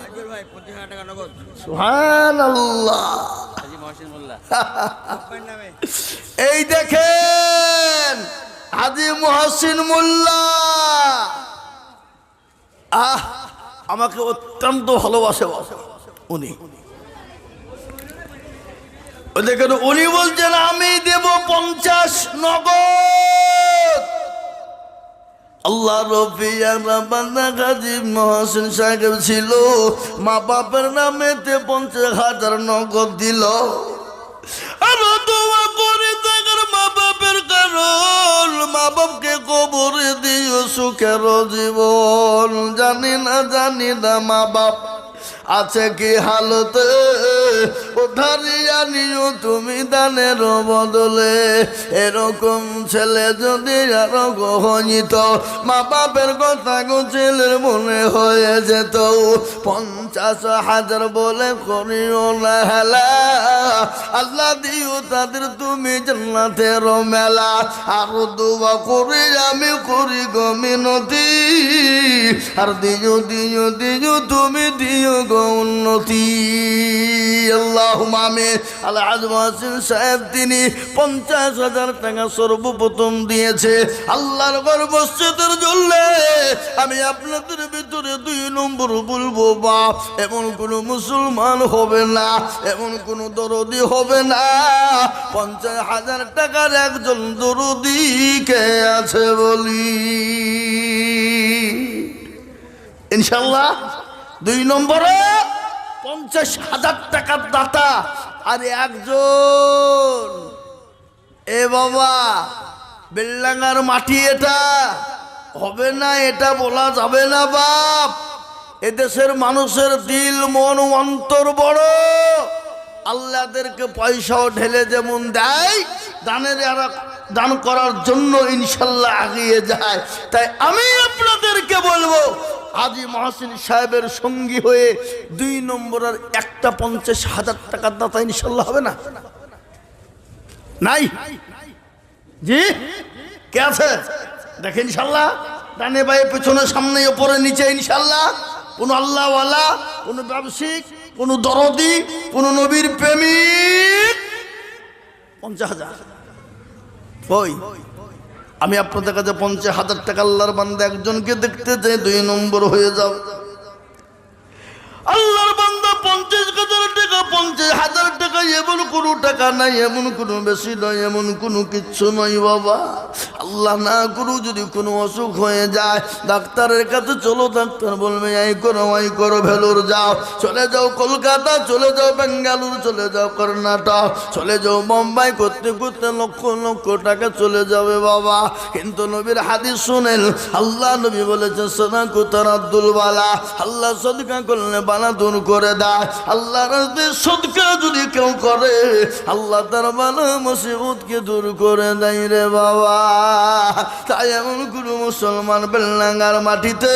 সুবহানাল্লাহ। এই দেখেন হাজী মুহসিন মোল্লা, আমাকে অত্যন্ত ভালোবাসে উনি। দেখেন উনি বলছেন আমি দেব 50 নগদ। আল্লাহ রফিয়া বান্দা হাজী মুহসিন সাহেব ছিল, মা বাপের নামেতে 50,000 নগদ দিল। আর দোয়া করে তাদের মা বাপের কারণ, মা বাপকে কবরে দিও সুখের জীবন। জানি না মা বাপ আছে কি হালতে, উদ্ধারিয়া নিও তুমি দানের বদলে। এরকম ছেলে যদি আরো গহনিত, মা বাপের কথা গো ছেলের মনে হয়ে যেত। 50,000 বলে করিও না হেলা, আল্লাহ দিও তাদের তুমি জান্নাতের মেলা। আর দোয়া করি আমি করি গো মিনতি, আর দিও তুমি দিও গো গো উন্নতি। আল্লাহুম্মা আমিন। আলহাজ মহসিন সাহেব তিনি 50,000 টাকা সর্বপ্রথম দিয়েছে আল্লাহর ঘর মসজিদের জন্য। আমি আপনাদের ভিতরে 2 নম্বর বলবো, বাপ এমন কোন মুসলমান হবে না, এমন কোন দরদি হবে না 50,000 টাকার একজন দরদি কে আছে বলি ইনশাল্লাহ। 2 নম্বরে 50,000 টাকার দাতা আর একজন। এ বাবা বেলডাঙ্গার মাটি এটা হবে না, এটা বলা যাবে না বাপ। এদেশের মানুষের দিল মন অন্তর বড়। আল্লাহদেরকে পয়সাও ঢেলে যেমন দেয়, দান করার জন্য ইনশাল্লাহ এগিয়ে যায়। তাই আমি আপনাদেরকে বলবো, হাজী মহসিন সাহেবের সঙ্গী হয়ে 2 নম্বরের একটা 50,000 টাকার দাতা ইনশাল্লাহ হবে না? নাই জি কে আছে দেখেন ইনশাল্লাহ। ডানে বায়ে পেছনে সামনে ওপরে নিচে ইনশাল্লাহ। কোন আল্লাহওয়ালা, কোন ব্যবসায়িক, কোন দরদি, কোন নবীর প্রেমিক 50,000 ওই আমি আপনাদের কাছে 50,000 টাকা আল্লাহর বান্দা একজনকে দেখতে চাই, 2 নম্বর হয়ে যাও। আল্লাহর বান্দা 50,000 টাকা, 50,000 টাকা এমন কোনো টাকা নাই, এমন কোনো বেশি নয়, এমন কোনো কিচ্ছু নয় বাবা। আল্লাহ না করু যদি কোনো অসুখ হয়ে যায়, ডাক্তারের কাছে চলো, ডাক্তার বলবে এই করো ভেলোর যাও, চলে যাও কলকাতা, চলে যাও বেঙ্গালুর, চলে যাও কর্ণাটক, চলে যাও মুম্বাই, করতে করতে লক্ষ লক্ষ টাকা চলে যাবে বাবা। কিন্তু নবীর হাদিস শুনেন, আল্লাহ নবী বলেছেন সাদাকু তারাদ্দুল বালা, আল্লাহ সদকা করলে বালা দূর করে দেয়। আল্লাহর রাস্তায় সদকা যদি কেউ করে, আল্লাহ তার বালা মুসিবতকে দূর করে দেয় রে বাবা। তাই এমন কোনো মুসলমান বেলডাঙ্গার মাটিতে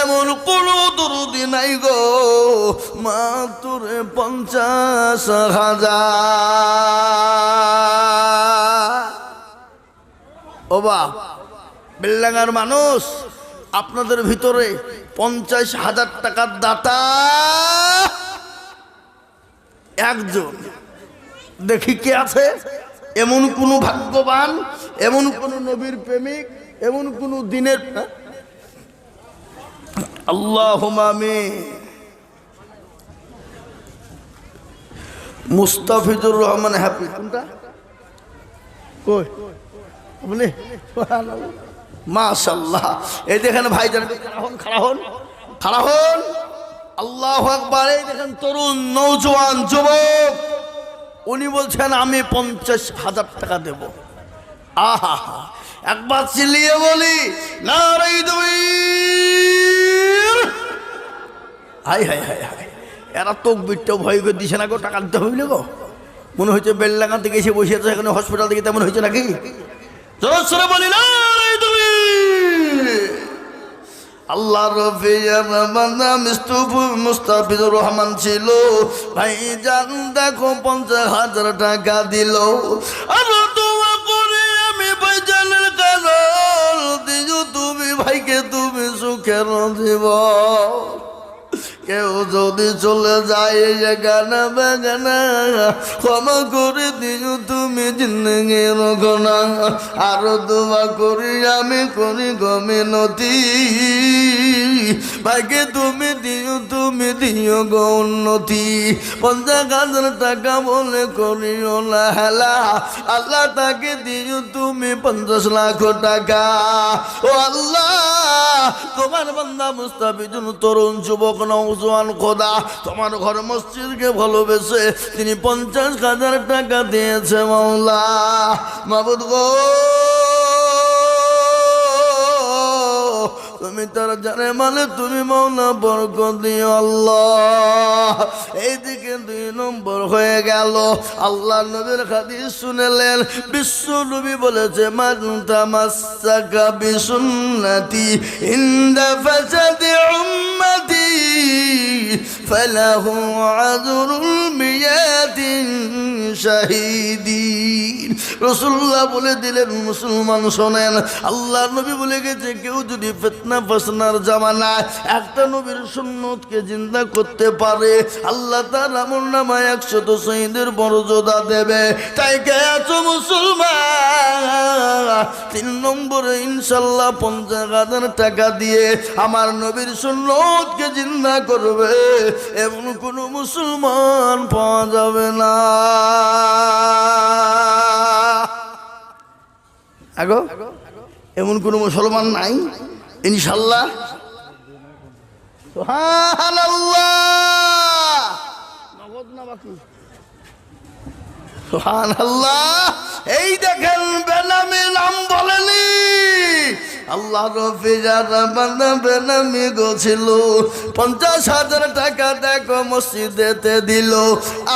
এমন কোনো দরদি নাই গো, মাত্র 50,000। ও বাপ বেলডাঙ্গার মানুষ, আপনাদের ভিতরে 50,000 টাকার দাতা একজন দেখি কে আছে? এমন কোন ভাগ্যবান, এমন কোন নবীর প্রেমিক, এমন কোন দিনের আল্লাহুম্মা আমিন। মুস্তাফিজুর রহমান হ্যাপি কোনটা কই বলে মাশাআল্লাহ। এই দেখেন ভাইজান, খাড়া হন। আল্লাহু আকবার। এই দেখেন তরুণ নওজোয়ান যুবক, উনি বলছেন আমি 50,000 টাকা দেব। আহা একবার চিল্লিয়ে বলি নারায়ে তাকবীর। হাই হাই হাই হাই, এরা তকবীরটাও ভয় করে দিছে না গো, টাকা দিতে হইলে গো। মনে হচ্ছে বেলডাঙ্গা থেকে এসে বসে আছে এখানে হসপিটাল থেকে, তেমন হয়েছে নাকি? জোরে বলি নারায়ে তাকবীর। আল্লাহ রফিয়ার বান্দা মুস্তাফিজুর রহমান ছিল ভাইজান, দেখো 50,000 টাকা দিল। আর দোয়া করে আমি ভাইজানের কারণ দিও, তুমি ভাইকে তুমি সুখের জীবন। কেউ যদি চলে যায় গানা বাগানা, ক্ষমা করে দিও তুমি জিন্দগির গোনা। আরো দোয়া করি আমি করি গমিনতি, ভাইকে তুমি দিও গো উন্নতি। 50,000 টাকা বলে করিও না হেলা, আল্লাহ তাকে দিও তুমি 50 লাখ টাকা। ও আল্লাহ, তোমার বান্দা মুস্তাফিজুর তরুণ যুবক নওজোয়ান খোদা, তোমার ঘর মসজিদকে ভালোবেসে তিনি 50,000 টাকা দিয়েছে মাওলা। মাবুদ গো, তুমি তার জানে মানে তুমি মাওলা বরকত দিও আল্লাহ। এইদিকে 2 নম্বর হয়ে গেল। আল্লাহ নবীর হাদিস শুনলেন, বিশ্ব নবী বলেছে মান তামাসসাকা বিসুন্নতি ইনদা ফাসাদি উম্মতি ফালাহু আজরুল মিয়াতিন শাহিদিন। রাসূলুল্লাহ বলে দিলেন, মুসলমান শোনেন, আল্লাহর নবী বলে গেছে, কেউ যদি ফিতনা ফাসনার জামানায় একটা নবীর সুন্নতকে জিন্দা করতে পারে, আল্লাহ তাআলা আমলনামায় 100 শহীদের মর্যাদা দেবে। তাই কে আছো মুসলমান, 3 নম্বরে ইনশাআল্লাহ 50,000 টাকা দিয়ে আমার নবীর সুন্নতকে জিন্দা করবে, এমন কোন মুসলমান পাওয়া যাবে না। আগো এমন কোন মুসলমান নাই ইনশাআল্লাহ। সুবহানাল্লাহ, নগদ না বাকি? সুবহানাল্লাহ। এই দেখেন, বেনামি নাম বলেনি, আল্লাহ রফি যারা বান্দা বেনামি গছিল, 50,000 টাকা দেখো মসজিদেতে দিল।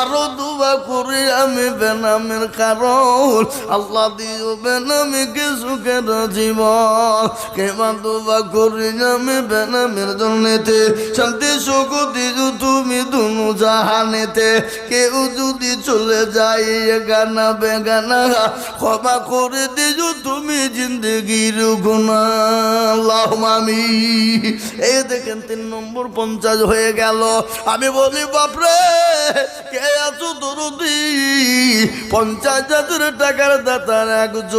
আরো দুয়া করি আমি বেনামির কারণ, আল্লাহ দিও বেনামিকে সুখের জীবন। কেমা দুয়া করি আমি বেনামির জন্যতে, শান্তি সুখ দিও তুমি দুনু জাহানেতে। কেউ যদি চলে যায় গানা বেগানা, ক্ষমা করে দিও তুমি জিন্দগির গুনাহ। আল্লাহুম্মা আমিন। এই দেখেন 3 নম্বর 50 হয়ে গেল। আমি বলি বাপরে, কে আছো দরদি? 50,000 টাকার দাতার একজন,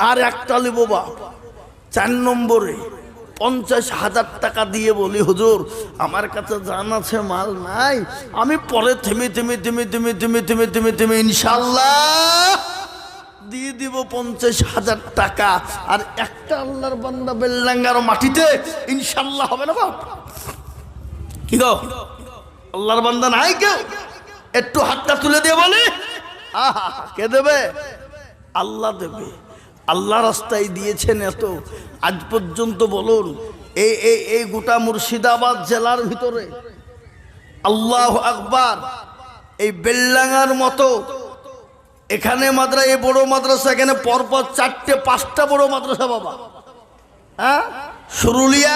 আর একটা লিব বাপ। 4 নম্বরে 50,000 টাকা দিয়ে বলি, হুজুর আমার কাছে জান আছে, মাল নাই, আমি পরে থেমে থেমে থেমে থেমে থেমে থেমে থেমে থেমে ইনশাআল্লাহ দিয়ে দিব 50,000 টাকা। আর একটা আল্লাহর বান্দা বেলডাঙ্গার মাটিতে ইনশাআল্লাহ হবে না বাপ? কি গো, আল্লাহর বান্দা নাই কেউ? একটু হাতটা তুলে দিয়ে বলি, আহা, কে দেবে? আল্লাহ দেবে। আল্লাহ রাস্তায় দিয়েছেন এত। আজ পর্যন্ত বলুন, এই গোটা মুর্শিদাবাদ জেলার ভিতরে, আল্লাহু আকবার, এই বেলডাঙ্গার মতো এখানে এই বড় মাদ্রাসা, এখানে পরপর 4-5টা বড় মাদ্রাসা বাবা। হ্যাঁ, সুরুলিয়া,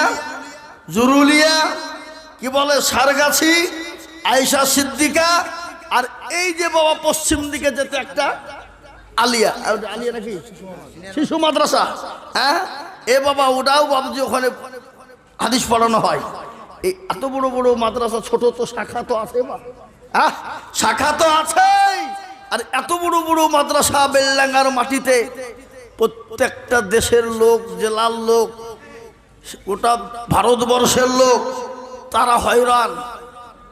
জুরুলিয়া, কি বলে সারগাছি, আয়েশা সিদ্দিকা, আর এই যে বাবা পশ্চিম দিকে যেতে একটা আলিয়া, আলিয়া নাকি শিশু মাদ্রাসা। হ্যাঁ, এ বাবা ওটাও বাবুজি, ওখানে হাদিস পড়ানো হয়। এই এত বড় বড় মাদ্রাসা, ছোট তো শাখা তো আছে বা, হ্যাঁ শাখা তো আছেই। আর এত বড় বড় মাদ্রাসা বেলডাঙ্গার মাটিতে, প্রত্যেকটা দেশের লোক, জেলার লোক, গোটা ভারতবর্ষের লোক, তারা হয়রান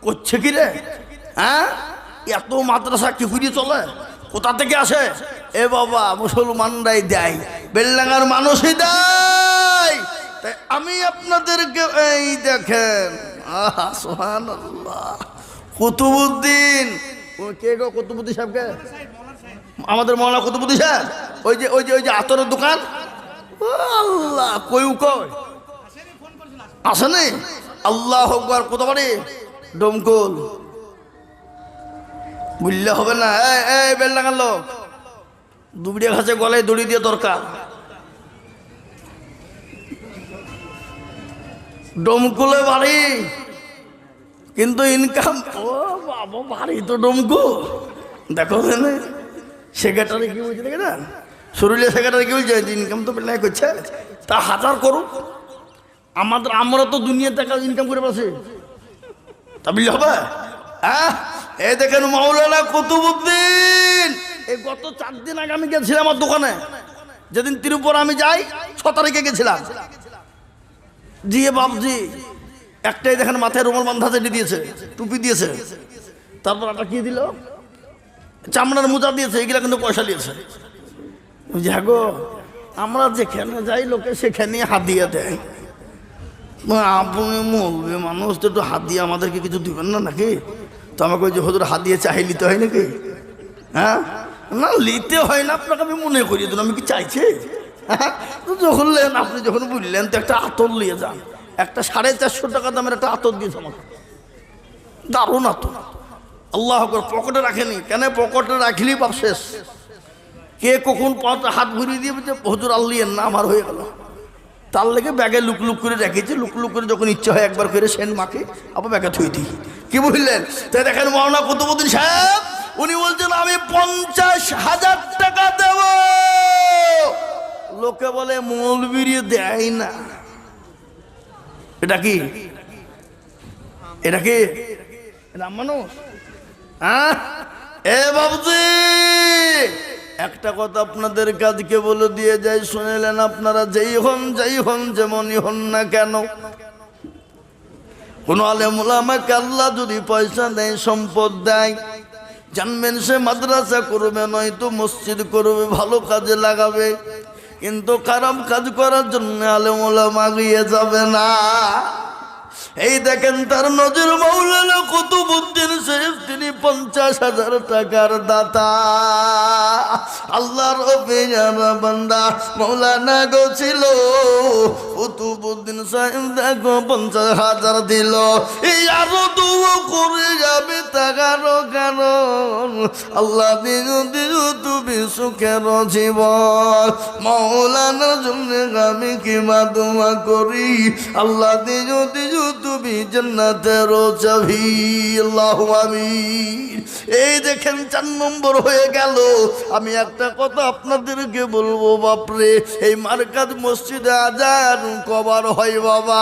করছে কি রে? হ্যাঁ, এত মাদ্রাসা কি করে চলে? কোথা থেকে আসে? এ বাবা মুসলমানরাই দেয়, বেলডাঙ্গার মানুষই দেয়। তাই আমি আপনাদেরকে, এই দেখেন, আহা সুবহানাল্লাহ, কুতুবউদ্দিন, কে গো কুতুবউদ্দিন সাহেবকে? আমাদের মাওলানা কুতুবউদ্দিন সাহেব, ওই যে আতরের দোকান। আল্লাহ, কই আসেনি? আল্লাহু আকবার। কত বাড়ি? ডমকল। বুঝলে হবে না? এই বেলডাঙ্গার লোক, দুবড়িয়া ঘাসে গলায় দড়ি দিয়ে দরকার। ডমকুলে বাড়ি, কিন্তু ইনকাম, ও বাবা, বাড়ি তো ডমকু। দেখো সেক্রেটারি কি বলছে, দেখে না সরুলিয়া সেক্রেটারি কি বলছে, ইনকাম তো বেলায় করছে, তা 1000 করুক। আমরা তো দুনিয়া টাকা ইনকাম করে পাচ্ছি, তা বুঝলে হবে? হ্যাঁ, এই দেখেন মাওলানা কুতুবউদ্দিন, এই গত 4 দিন আগে আমি গেছিলাম আমার দোকানে, যেদিন তিরুপুর আমি যাই 6 তারিখে গেছিলাম। জি বাবজি, একটাই দেখেন মাথায় রুমাল বান্ধা চেটে দিয়েছে, টুপি দিয়েছে, তারপর একটা কি দিল, চামড়ার মোজা দিয়েছে, এগুলা কিন্তু পয়সা দিয়েছে। জাগো, আমরা যেখানে যাই লোকে সেখানে হাদিয়া দেয়। আপনি মৌলবি মানুষ, তো একটু হাত দিয়ে আমাদেরকে কিছু দিবেন না নাকি? তো আমাকে ওই যে হুজুর হাত দিয়ে চাই নিতে হয় নাকি? হ্যাঁ, না নিতে হয় না, আপনাকে আমি মনে করিয়ে দিন, আমি কি চাইছি? হ্যাঁ, তো যখন নেন, আপনি যখন বুঝলেন, তো একটা আতর নিয়ে যান। একটা 450 টাকা দামের একটা আতর দিয়েছে আমাকে, দারুণ আতর। আল্লাহ আকবার। পকেটে রাখেনি কেন? পকেটে রাখলেই বাপ শেষ। কে কখন হাত ঘুরিয়ে দিয়ে বলছে হুজুর আল্লিয়েন না, আমার হয়ে গেল। তার লেগে ব্যাগে লুক লুক করে রেখেছি, লুক লুক করে যখন ইচ্ছা হয় একবার করে সেন মাকে আবার ব্যাগে থুই দিই। কি বুঝলেন? তাই দেখেন মাওলানা কুতুবউদ্দিন সাহেব উনি বলছেন আমি 50,000 টাকা দেব। লোকে বলে মৌলবীর দেয় না। এটা কি? এটা কি রাম মানুষ? হ্যাঁ এ বাবুজি, একটা কথা আপনাদের কাজকে বলে দিয়ে যাই, শুনেলেন আপনারা যেই হন যেমনই হন না কেন, কোন আলেম ওলামাকে আল্লাহ যদি পয়সা দেয়, সম্পদ দেয়, জানবেন সে মাদ্রাসা করবে নয়তো মসজিদ করবে, ভালো কাজে লাগাবে, কিন্তু খারাপ কাজ করার জন্য আলেম ওলামা এগিয়ে যাবে না। এই দেখেন তার নজর মাওলানা কুতুবউদ্দিন সাহেব, তিনি 50,000 টাকার দাতা। আল্লাহর পেয়ারা বান্দা মাওলানা গো ছিল কুতুবউদ্দিন সাহেব, দেখো 50,000 দিল। এই আরো দুও করে যাবে তাগারো কারণ আল্লাহ দিও দিও তুমি সুখের জীবন। মাওলানার জন্য আমি কি দোয়া করি, আল্লাহ দিও দিও তুমি জান্নাতের চাবি, আল্লাহু আমিন। এই দেখেন 4 নম্বর হয়ে গেল। আমি একটা কথা আপনাদেরকে বলবো, বাপরে এই মার্কাজ মসজিদে আজান কবার হয় বাবা?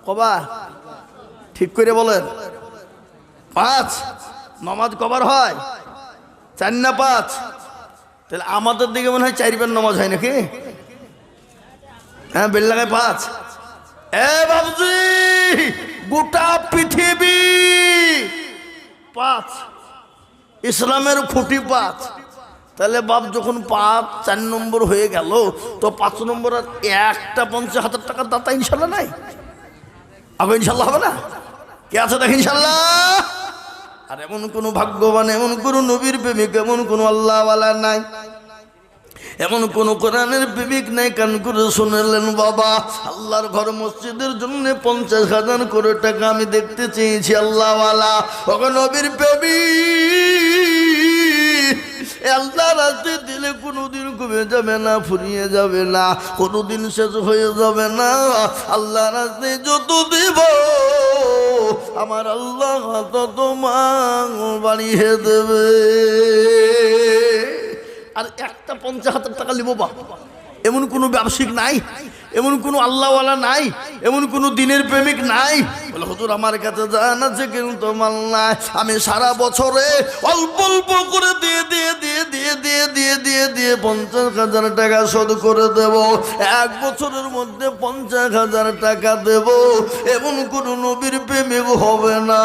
কবার? ঠিক করে বলেন। 5 নামাজ কবার হয়? 4 না 5? তাহলে আমাদের দিকে মনে হয় 4বার নামাজ হয় নাকি? হ্যাঁ বেল লাগায় 5। এ বাবুজি, গোটা পৃথিবী 5, ইসলামের খুঁটি 5। তাহলে বাপ যখন 4 নম্বর হয়ে গেল, তো 5 নম্বর আর একটা 50,000 টাকার দাতা ইনশাল্লাহ নাই? আবার ইনশাল্লাহ হবে না? কে আছে দেখ ইনশাল্লাহ? আর এমন কোন ভাগ্যবান, এমন কোন নবীর প্রেমিক, এমন কোন আল্লাহওয়ালা নাই, এমন কোন কোরআনের প্রেমিক নাই। কান করে শুনলেন বাবা, আল্লাহর ঘর মসজিদের জন্য 50,000 করে টাকা আমি দেখতে চেয়েছি আল্লাহওয়ালা। ওকে নবীর প্রেমিক, আল্লাহ রাস্তে দিলে কোনোদিন কমে যাবে না, ফুরিয়ে যাবে না, কোনোদিন শেষ হয়ে যাবে না। আল্লাহ রাস্তে যত দিব আমার আল্লাহ তত মান বাড়িয়ে দেবে। আর একটা 50,000 টাকা লিব বা, এমন কোনো ব্যবসায়িক নাই, এমন কোনো আল্লাহওয়ালা নাই, এমন কোনো দিনের প্রেমিক নাই। বলে হুজুর আমার কাছে জান আছে কিন্তু মাল নাই, আমি সারা বছরে অল্প অল্প করে দিয়ে দিয়ে দিয়ে দিয়ে দিয়ে দিয়ে দিয়ে দিয়ে 50,000 টাকা শোধ করে দেব, 1 বছরের মধ্যে 50,000 টাকা দেব, এমন কোনো নবীর প্রেমিক হবে না।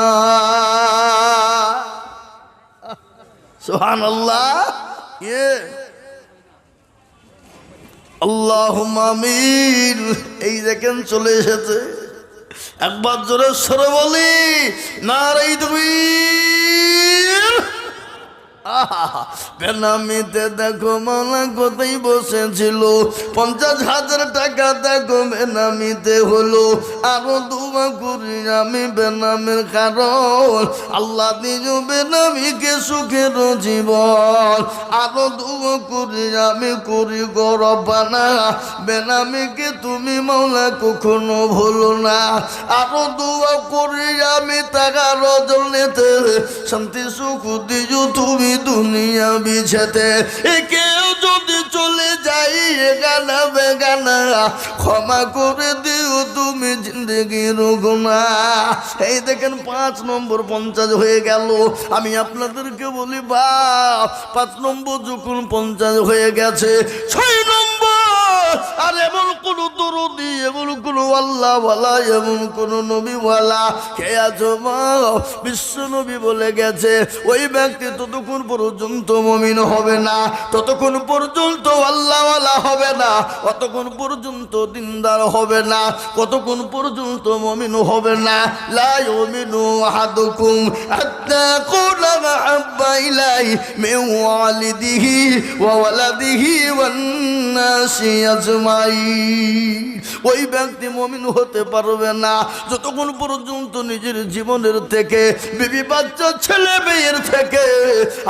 সুবহানাল্লাহ। আল্লাহুম্মা আমিন। এই দেখেন চলে এসেছে। একবার জোরে সরে বলি নারে তাকবীর। বেনামিতে দেখো মালা কোথায় বসেছিল, 50,000 টাকা দেখো বেনামিতে হলো। আরো দোয়া করি আমি বেনামের কারণ আল্লাহ দিও বেনামিকে সুখের জীবন। আরো দোয়া করি আমি করি গরবানা, বেনামিকে তুমি মাওলা কখনো ভুলো না। আরো দোয়া করি আমি টাকা রজনীতে শান্তি সুখ দিও তুমি দুনিয়া বিছেতে। কেউ যদি চলে যাই গানা বেগানা ক্ষমা করে দিও তুমি জিন্দগির গুনাহ। এই দেখেন 5 নম্বর 50 হয়ে গেল। আমি আপনাদেরকে বলি বাপ, 5 নম্বর যখন 50 হয়ে গেছে, 6 নম্বর আর এমন কোন দরদি, এমন কোন আল্লাহওয়ালা, এমন কোন নবীওয়ালা কে আছো মা? বিশ্ব নবী বলে গেছে ওই ব্যক্তি ততক্ষণ পর্যন্ত মুমিন হবে না, ততক্ষণ পর্যন্ত আল্লাহওয়ালা হবে না, অতক্ষণ পর্যন্ত দিনদার হবে না, কতক্ষণ পর্যন্ত মুমিন হবে না। লা ইউমিনু আহাদুকুম হাত্তা কুনা আহাব্বা ইলাইহি মিন ওয়ালিদিহি ওয়া ওয়ালাদিহি ওয়ান নাসি আজমাইন। ওই ব্যক্তি মুমিন হতে পারবে না যতক্ষণ পর্যন্ত নিজের জীবনের থেকে বিবি বাচ্চা ছেলে মেয়ের থেকে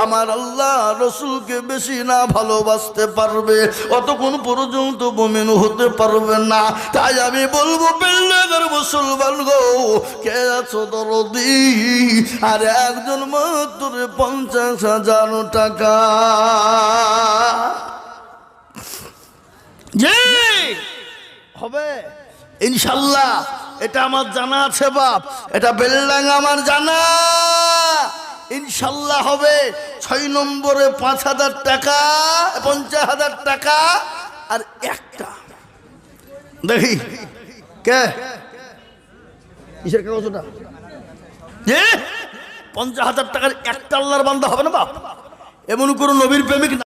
আমার আল্লাহ রসুলকে বেশি না ভালোবাসতে পারবে অতক্ষণ পর্যন্ত মুমিন হতে পারবে না। তাই আমি বলবো বেল্লাগার মুসলমান গো, কে আছো দরদি? আর একজন মাত্র 50,000 টাকা যে হবে ইনশাল্লাহ। এটা আমার জানা আছে বাপ, এটা বেলডাং আমার জানা, ইনশাল্লাহ হবে। 6 নম্বরে 5,000 টাকা, 50,000 টাকা আর একটা দেখি কে কিসের কাগজটা যে 50,000 টাকার একটা আল্লাহর বান্দা হবে না বাপ? এমন কোনো নবীর প্রেমিক